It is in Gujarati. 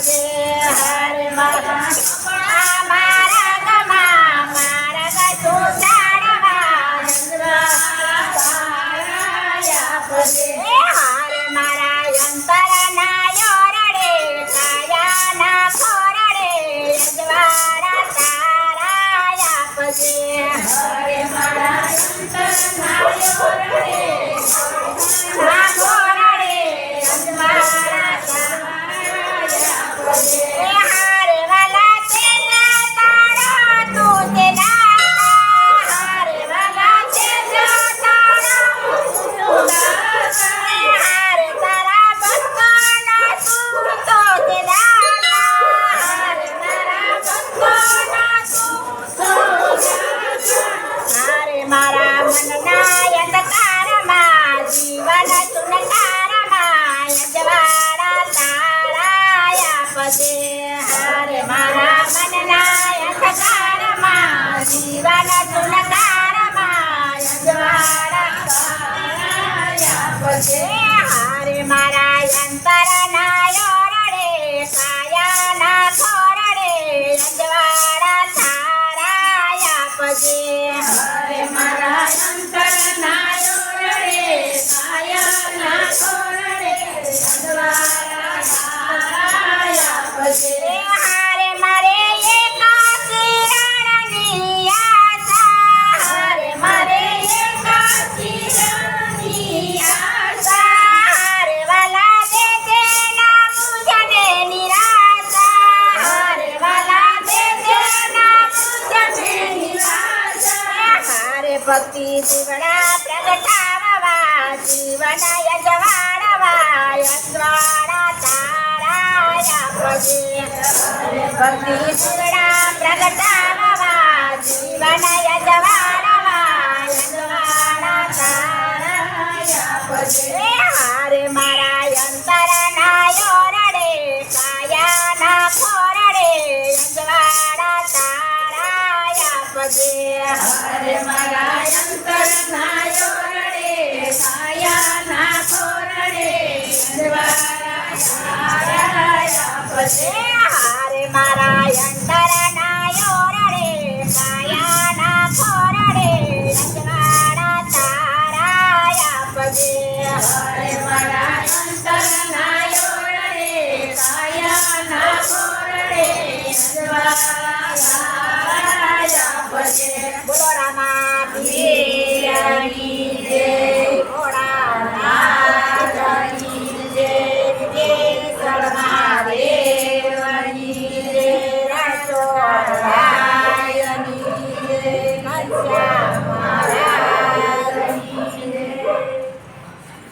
પગે હરે મારા મારા ગમા મારા ગતું ચાડવા પગે હરે મારા અંતર ના યોરડે કાયાના ખોરડે અજવાળા તારાયા પગે હરે મારા અંતર ના યોરડે ના ખોરડે અજવાળા તારાયા પગે હરે વાલા તેના તારા તું તેના હરે વાલા તેના તારા તું હરે તારા ભક્તોના તું તો તેના હરે તારા ભક્તોના તું તો હરે મારા મનના અંધકારમાં જીવન સુનકારમાં અજવાળા તારાયા પગે હરે મારા મનના અંધકારમાં જીવન સુનકારમાં અજવાળા તારાયા પગે હરે મારા અંતરના યોરડે કાયાના ખોરડે અજવાળા તારાયા પગે હરે મારા અંતરના યોરડે કાયાના ખોરડે અજવાળા તારાયા પગે હરે મારે એકાકી રણની આશા હરે મારે એકાકી રણની આશા હરે વાલા દે દેના મુझने નિરાશા હરે વાલા દે દેના મુझने નિરાશા હરે ભક્તિ જીવડા પ્રગટાવવા જીવન યજવાડવા યજવાડા તારાયા પગે હરે ભક્તિ જીવડા પ્રગટાવવા જીવન યજવાડવા યજવાડા તારાયા પગે હરે મારા અંતરના યોરડે કાયાના ખોરડે અજવાળા તારાયા પગે હરે મારા અંતરના યોરડે કાયાના ખોરડે